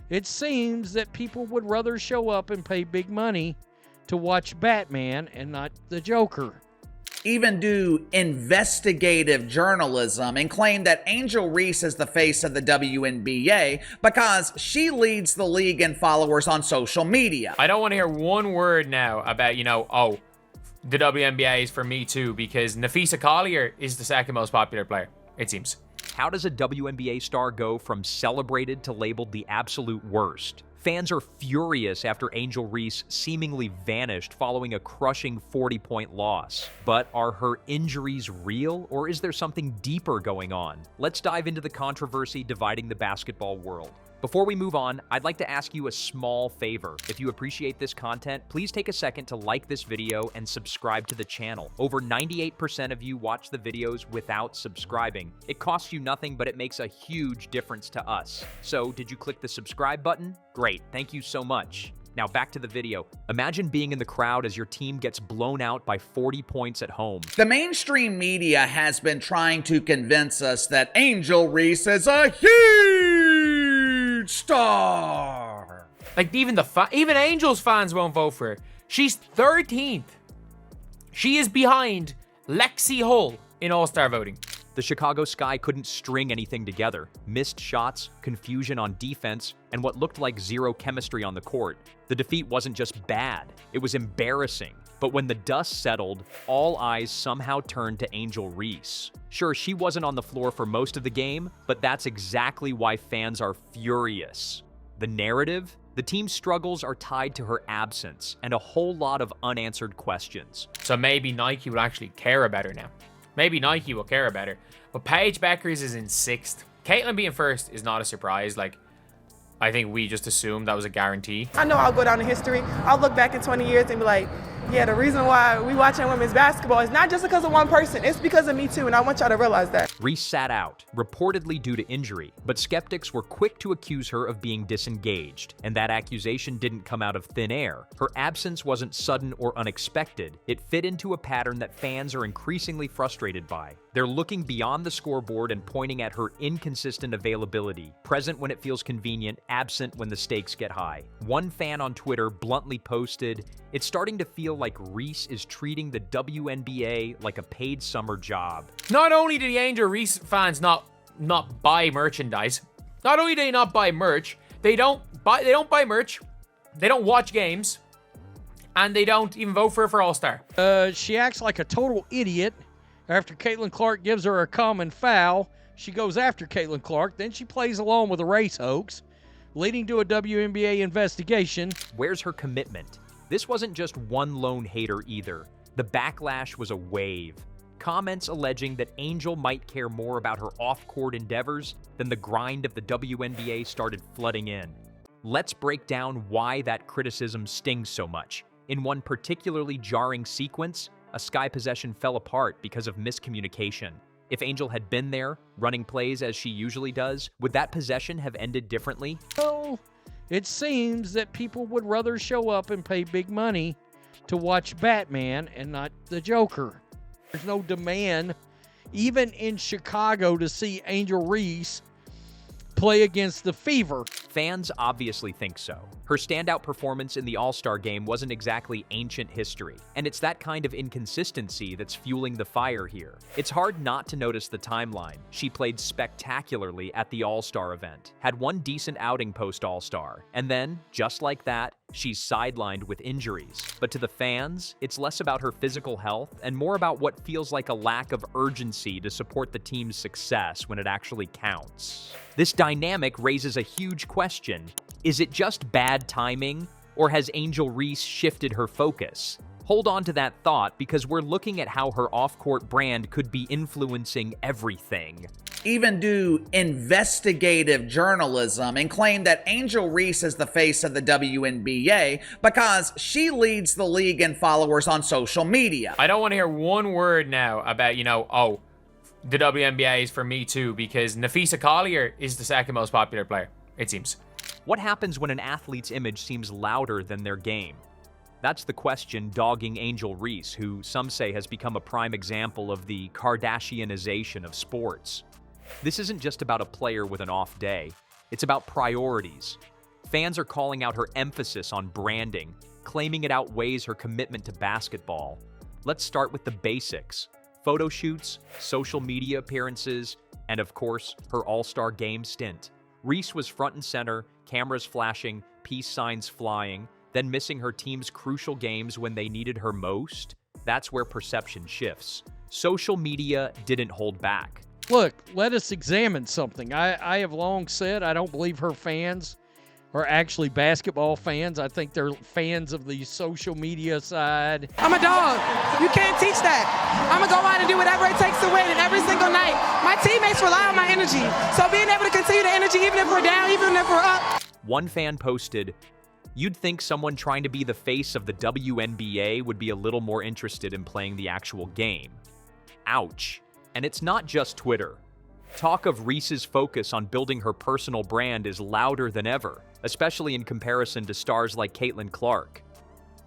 It seems that people would rather show up and pay big money to watch Batman and not the Joker. Even do investigative journalism and claim that Angel Reese is the face of the WNBA because she leads the league in followers on social media. I don't want to hear one word now about, oh, the WNBA is for me too, because Nafisa Collier is the second most popular player, it seems. How does a WNBA star go from celebrated to labeled the absolute worst? Fans are furious after Angel Reese seemingly vanished following a crushing 40-point loss. But are her injuries real, or is there something deeper going on? Let's dive into the controversy dividing the basketball world. Before we move on, I'd like to ask you a small favor. If you appreciate this content, please take a second to like this video and subscribe to the channel. Over 98% of you watch the videos without subscribing. It costs you nothing, but it makes a huge difference to us. So, did you click the subscribe button? Great, thank you so much. Now back to the video. Imagine being in the crowd as your team gets blown out by 40 points at home. The mainstream media has been trying to convince us that Angel Reese is a huge star. Like even Angels fans won't vote for her. She's 13th. She is behind Lexi Hull in All-Star voting. The Chicago Sky couldn't string anything together. Missed shots, confusion on defense, and what looked like zero chemistry on the court. The defeat wasn't just bad, it was embarrassing. But when the dust settled, all eyes somehow turned to Angel Reese. Sure, she wasn't on the floor for most of the game, but that's exactly why fans are furious. The narrative? The team's struggles are tied to her absence and a whole lot of unanswered questions. So maybe Nike will actually care about her now. Maybe Nike will care about her. But Paige Beckers is in 6th. Caitlin being 1st is not a surprise. Like, I think we just assumed that was a guarantee. I know I'll go down in history. I'll look back in 20 years and be like, yeah, the reason why we watching women's basketball is not just because of one person. It's because of me too, and I want y'all to realize that. Reese sat out, reportedly due to injury, but skeptics were quick to accuse her of being disengaged, and that accusation didn't come out of thin air. Her absence wasn't sudden or unexpected. It fit into a pattern that fans are increasingly frustrated by. They're looking beyond the scoreboard and pointing at her inconsistent availability, present when it feels convenient, absent when the stakes get high. One fan on Twitter bluntly posted, "It's starting to feel like Reese is treating the WNBA like a paid summer job." Not only do the Angel Reese fans not buy merchandise, not only do they not buy merch, they don't buy merch, they don't watch games, and they don't even vote for her for All-Star. She acts like a total idiot. After Caitlin Clark gives her a common foul, she goes after Caitlin Clark. Then she plays along with a race hoax, leading to a WNBA investigation. Where's her commitment? This wasn't just one lone hater either. The backlash was a wave. Comments alleging that Angel might care more about her off-court endeavors than the grind of the WNBA started flooding in. Let's break down why that criticism stings so much. In one particularly jarring sequence, a Sky possession fell apart because of miscommunication. If Angel had been there, running plays as she usually does, would that possession have ended differently? Well, it seems that people would rather show up and pay big money to watch Batman and not the Joker. There's no demand, even in Chicago, to see Angel Reese play against the Fever. Fans obviously think so. Her standout performance in the All-Star game wasn't exactly ancient history, and it's that kind of inconsistency that's fueling the fire here. It's hard not to notice the timeline. She played spectacularly at the All-Star event, had one decent outing post-All-Star, and then, just like that, she's sidelined with injuries. But to the fans, it's less about her physical health and more about what feels like a lack of urgency to support the team's success when it actually counts. This dynamic raises a huge question. Is it just bad timing, or has Angel Reese shifted her focus? Hold on to that thought, because we're looking at how her off-court brand could be influencing everything. Even do investigative journalism and claim that Angel Reese is the face of the WNBA because she leads the league in followers on social media. I don't want to hear one word now about, oh, the WNBA is for me too, because Nafisa Collier is the second most popular player, it seems. What happens when an athlete's image seems louder than their game? That's the question dogging Angel Reese, who some say has become a prime example of the Kardashianization of sports. This isn't just about a player with an off day. It's about priorities. Fans are calling out her emphasis on branding, claiming it outweighs her commitment to basketball. Let's start with the basics: photo shoots, social media appearances, and of course, her All-Star Game stint. Reese was front and center, cameras flashing, peace signs flying, then missing her team's crucial games when they needed her most. That's where perception shifts. Social media didn't hold back. Look, let us examine something. I have long said I don't believe her fans are actually basketball fans. I think they're fans of the social media side. I'm a dog. You can't teach that. I'm going to go out and do whatever it takes to win, and every single night. My teammates rely on my energy. So being able to continue the energy even if we're down, even if we're up. One fan posted, "You'd think someone trying to be the face of the WNBA would be a little more interested in playing the actual game." Ouch. And it's not just Twitter. Talk of Reese's focus on building her personal brand is louder than ever, especially in comparison to stars like Caitlin Clark.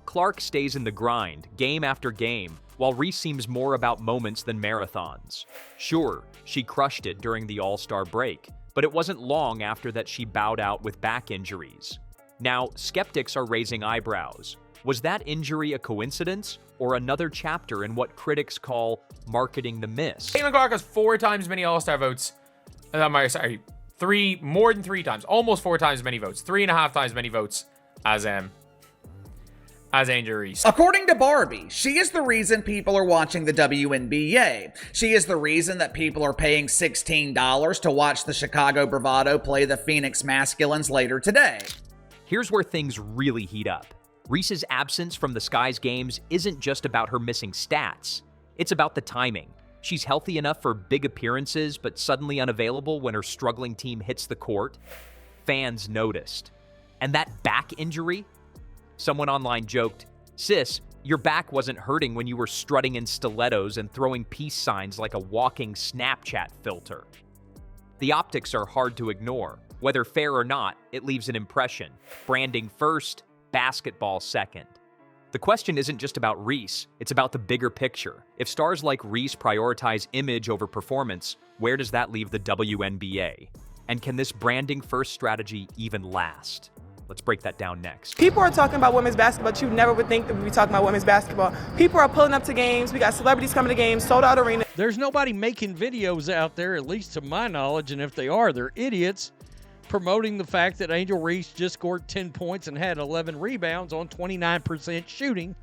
Clark stays in the grind, game after game, while Reese seems more about moments than marathons. Sure, she crushed it during the All-Star break, but it wasn't long after that she bowed out with back injuries. Now, skeptics are raising eyebrows. Was that injury a coincidence, or another chapter in what critics call marketing the miss? Caitlin Clark has 4 times as many All-Star votes. More than 3 times. Almost 4 times as many votes. 3.5 times as many votes as Angel Reese. According to Barbie, she is the reason people are watching the WNBA. She is the reason that people are paying $16 to watch the Chicago Bravado play the Phoenix Masculines later today. Here's where things really heat up. Reese's absence from the Sky's games isn't just about her missing stats. It's about the timing. She's healthy enough for big appearances, but suddenly unavailable when her struggling team hits the court. Fans noticed. And that back injury? Someone online joked, "Sis, your back wasn't hurting when you were strutting in stilettos and throwing peace signs like a walking Snapchat filter." The optics are hard to ignore. Whether fair or not, it leaves an impression. Branding first, basketball second. The question isn't just about Reese, it's about the bigger picture. If stars like Reese prioritize image over performance, where does that leave the WNBA? And can this branding first strategy even last? Let's break that down next. People are talking about women's basketball, but you never would think that we'd be talking about women's basketball. People are pulling up to games. We got celebrities coming to games, sold out arenas. There's nobody making videos out there, at least to my knowledge, and if they are, they're idiots, promoting the fact that Angel Reese just scored 10 points and had 11 rebounds on 29% shooting.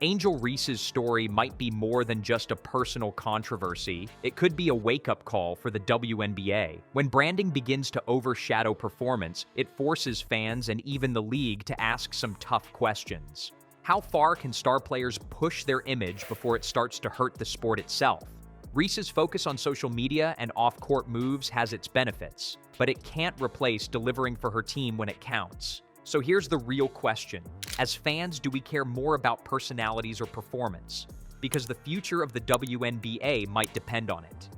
Angel Reese's story might be more than just a personal controversy. It could be a wake-up call for the WNBA. When branding begins to overshadow performance, it forces fans and even the league to ask some tough questions. How far can star players push their image before it starts to hurt the sport itself? Reese's focus on social media and off-court moves has its benefits, but it can't replace delivering for her team when it counts. So here's the real question. As fans, do we care more about personalities or performance? Because the future of the WNBA might depend on it.